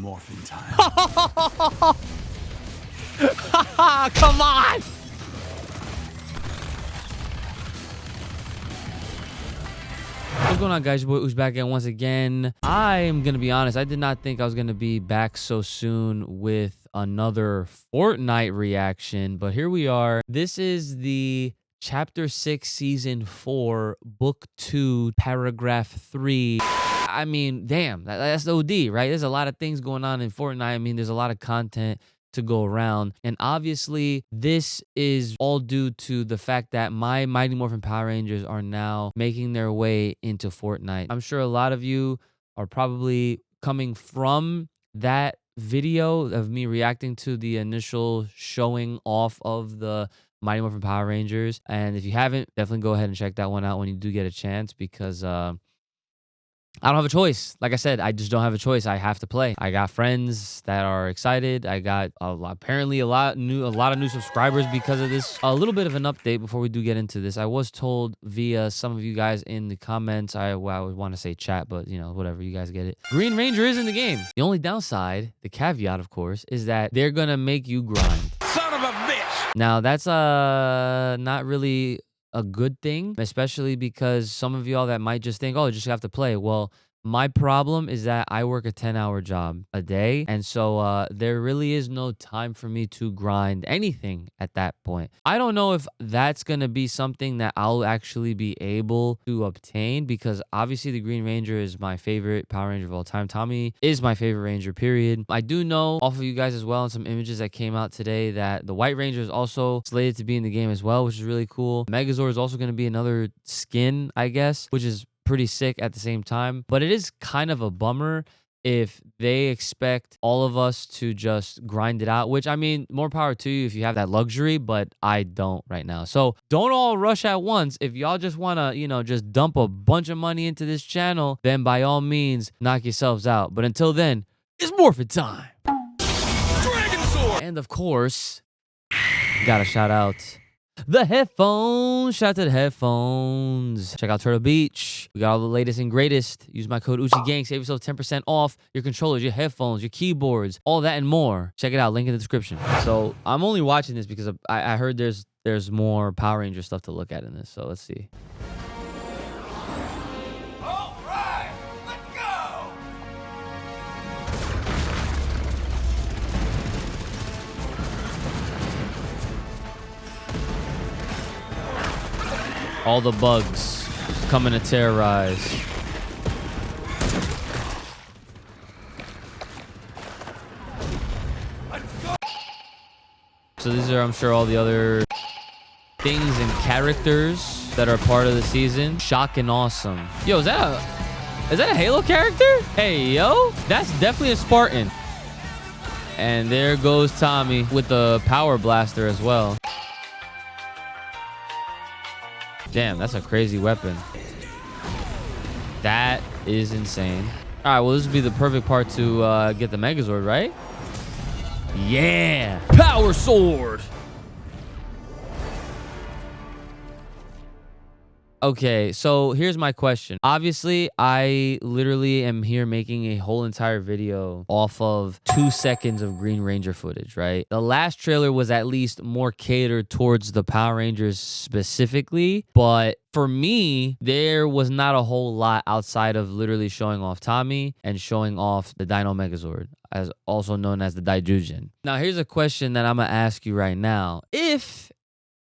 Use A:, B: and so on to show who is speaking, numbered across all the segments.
A: morphin time.
B: Come on! What's going on, guys? Your boy Uch back again once again. I am gonna be honest, I did not think I was gonna be back so soon with another Fortnite reaction, but here we are. This is the Chapter 6, Season 4, Book 2, Paragraph 3. I mean, damn, that's OD, right? There's a lot of things going on in Fortnite. I mean, there's a lot of content to go around, and obviously this is all due to the fact that my Mighty Morphin Power Rangers are now making their way into Fortnite. I'm sure a lot of you are probably coming from that video of me reacting to the initial showing off of the Mighty Morphin Power Rangers, and if you haven't, definitely go ahead and check that one out when you do get a chance, because I don't have a choice. Like I said, I just don't have a choice. I have to play. I got friends that are excited. I got apparently a lot of new subscribers because of this. A little bit of an update before we do get into this. I was told via some of you guys in the comments. I would want to say chat, but you know, whatever, you guys get it. Green Ranger is in the game. The only downside, the caveat, of course, is that they're gonna make you grind.
A: Son of a bitch!
B: Now that's not really a good thing, especially because some of y'all that might just think, oh, just have to play. Well, my problem is that I work a 10-hour job a day, and so there really is no time for me to grind anything at that point. I don't know if that's going to be something that I'll actually be able to obtain, because obviously the Green Ranger is my favorite Power Ranger of all time. Tommy is my favorite Ranger, period. I do know off of you guys as well, and some images that came out today, that the White Ranger is also slated to be in the game as well, which is really cool. Megazord is also going to be another skin, I guess, which is pretty sick at the same time. But it is kind of a bummer if they expect all of us to just grind it out, which, I mean, more power to you if you have that luxury, but I don't right now. So don't all rush at once. If y'all just want to, you know, just dump a bunch of money into this channel, then by all means, knock yourselves out. But until then, it's morphin' time.
A: Dragon Sword!
B: And of course, gotta shout out the headphones. Shout out to the headphones. Check out Turtle Beach. We got all the latest and greatest. Use my code UchiGames. Save yourself 10% off your controllers, your headphones, your keyboards, all that and more. Check it out. Link in the description. So I'm only watching this because I heard there's more Power Ranger stuff to look at in this. So let's see.
A: All right, let's go!
B: All the bugs coming to terrorize. So these are, I'm sure, all the other things and characters that are part of the season. Shock and awesome. Yo, is that a Halo character? Hey, yo, that's definitely a Spartan. And there goes Tommy with the power blaster as well. Damn, that's a crazy weapon. That is insane. All right, well, this would be the perfect part to get the Megazord, right? Yeah, Power Sword. Okay, so here's my question. Obviously, I literally am here making a whole entire video off of 2 seconds of Green Ranger footage, right? The last trailer was at least more catered towards the Power Rangers specifically, but for me, there was not a whole lot outside of literally showing off Tommy and showing off the Dino Megazord, as also known as the Daijujin. Now, here's a question that I'm gonna ask you right now. If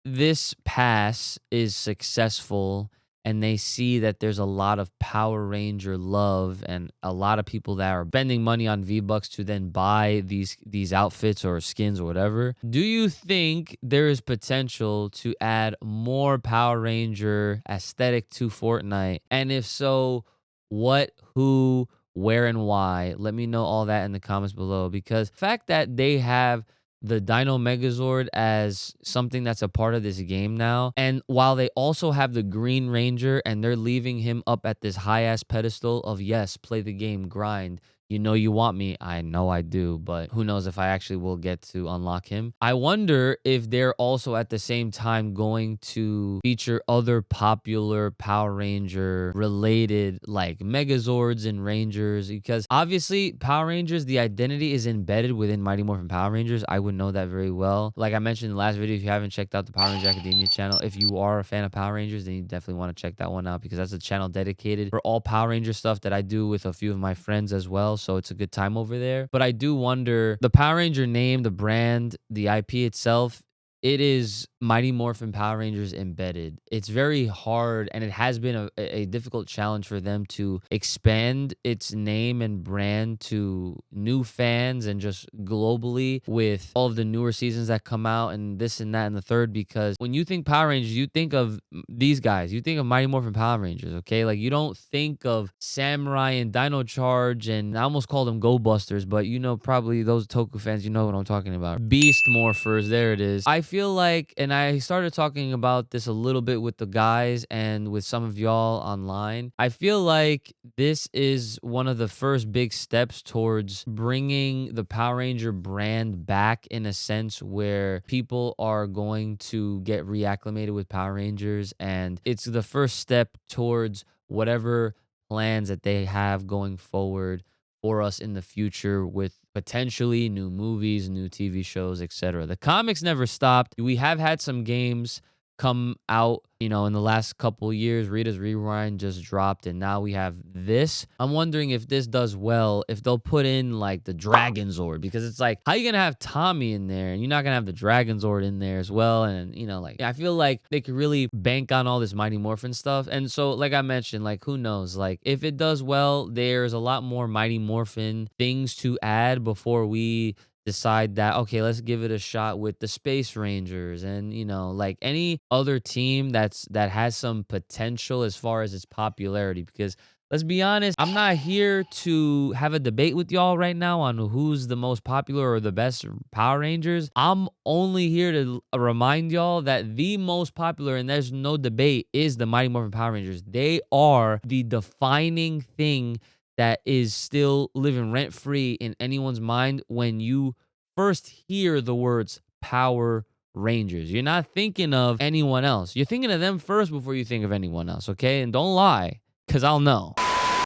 B: this pass is successful and they see that there's a lot of Power Ranger love and a lot of people that are spending money on V-Bucks to then buy these outfits or skins or whatever, do you think there is potential to add more Power Ranger aesthetic to Fortnite? And if so, what, who, where, and why? Let me know all that in the comments below, because the fact that they have the Dino Megazord as something that's a part of this game now, and while they also have the Green Ranger and they're leaving him up at this high-ass pedestal of, yes, play the game, grind, You know you want me. I know I do, but who knows if I actually will get to unlock him. I wonder if they're also at the same time going to feature other popular Power Ranger related like Megazords and Rangers, because obviously Power Rangers, the identity is embedded within Mighty Morphin Power Rangers. I would know that very well. Like I mentioned in the last video, if you haven't checked out the Power Ranger Academia channel, if you are a fan of Power Rangers, then you definitely want to check that one out, because that's a channel dedicated for all Power Ranger stuff that I do with a few of my friends as well. So it's a good time over there. But I do wonder, the Power Ranger name, the brand, the IP itself, it is Mighty Morphin Power Rangers embedded. It's very hard, and it has been a difficult challenge for them to expand its name and brand to new fans and just globally with all of the newer seasons that come out and this and that and the third. Because when you think Power Rangers, you think of these guys. You think of Mighty Morphin Power Rangers, okay? Like, you don't think of Samurai and Dino Charge, and I almost called them Go Busters, but you know, probably those Toku fans, you know what I'm talking about. Beast Morphers, there it is. I feel like, and I started talking about this a little bit with the guys and with some of y'all online, I feel like this is one of the first big steps towards bringing the Power Ranger brand back, in a sense where people are going to get reacclimated with Power Rangers, and it's the first step towards whatever plans that they have going forward for us in the future, with potentially new movies, new TV shows, etc. The comics never stopped. We have had some games come out, you know, in the last couple years. Rita's Rewind just dropped, and now we have this. I'm wondering if this does well, if they'll put in like the Dragon Zord, because it's like, how you gonna have Tommy in there and you're not gonna have the Dragon Zord in there as well? And you know, like, I feel like they could really bank on all this Mighty Morphin stuff. And so, like I mentioned, like, who knows, like, if it does well, there's a lot more Mighty Morphin things to add before we decide that, okay, let's give it a shot with the Space Rangers and, you know, like any other team that has some potential as far as its popularity. Because let's be honest, I'm not here to have a debate with y'all right now on who's the most popular or the best Power Rangers. I'm only here to remind y'all that the most popular, and there's no debate, is the Mighty Morphin Power Rangers. They are the defining thing that is still living rent-free in anyone's mind when you first hear the words Power Rangers. You're not thinking of anyone else. You're thinking of them first before you think of anyone else, okay? And don't lie, because I'll know.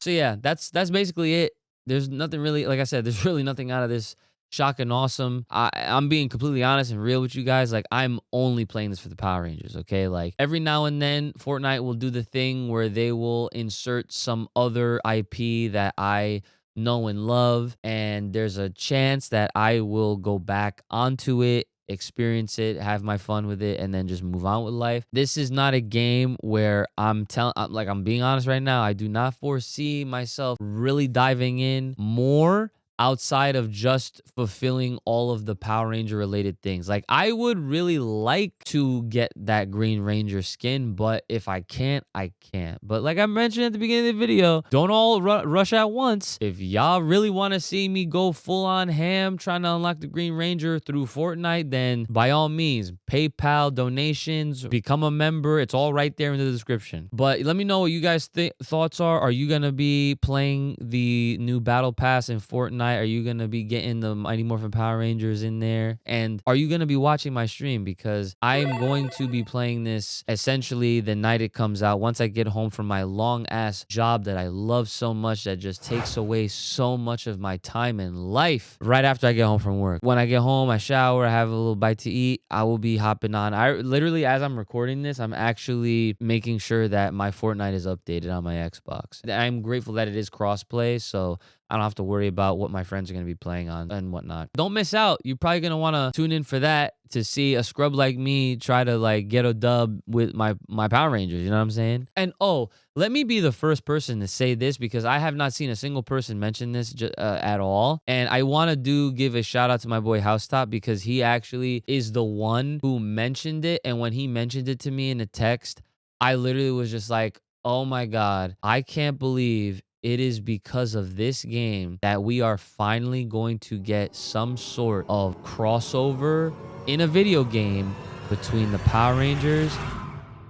B: So yeah, that's basically it. There's nothing really, like I said, there's really nothing out of this shocking awesome. I'm being completely honest and real with you guys. Like, I'm only playing this for the Power Rangers, okay? Like, every now and then Fortnite will do the thing where they will insert some other IP that I know and love, and there's a chance that I will go back onto it, experience it, have my fun with it, and then just move on with life. This is not a game where I'm being honest right now, I do not foresee myself really diving in more outside of just fulfilling all of the Power Ranger related things. Like, I would really like to get that Green Ranger skin, but if I can't, I can't. But like I mentioned at the beginning of the video, don't all rush at once. If y'all really want to see me go full on ham trying to unlock the Green Ranger through Fortnite, then by all means, PayPal, donations, become a member. It's all right there in the description. But let me know what you guys thoughts are. Are you going to be playing the new Battle Pass in Fortnite? Are you going to be getting the Mighty Morphin Power Rangers in there? And are you going to be watching my stream? Because I am going to be playing this essentially the night it comes out, once I get home from my long-ass job that I love so much, that just takes away so much of my time in life. Right after I get home from work. When I get home, I shower, I have a little bite to eat, I will be hopping on. I literally, as I'm recording this, I'm actually making sure that my Fortnite is updated on my Xbox. I'm grateful that it is crossplay, so I don't have to worry about what my friends are going to be playing on and whatnot. Don't miss out. You're probably going to want to tune in for that, to see a scrub like me try to like get a dub with my Power Rangers. You know what I'm saying? And oh, let me be the first person to say this, because I have not seen a single person mention this at all. And I want to give a shout out to my boy Housetop, because he actually is the one who mentioned it. And when he mentioned it to me in a text, I literally was just like, oh my God, I can't believe it is because of this game that we are finally going to get some sort of crossover in a video game between the Power Rangers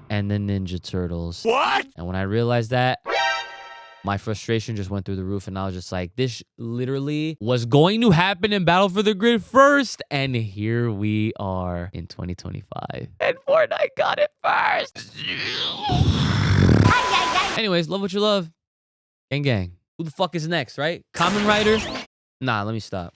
B: and the Ninja Turtles.
A: What?
B: And when I realized that, My frustration just went through the roof, and I was just like, this literally was going to happen in Battle for the Grid first, and here we are in 2025. And Fortnite got it first. Anyways, love what you love. Gang gang. Who the fuck is next, right? Common Rider? Nah, let me stop.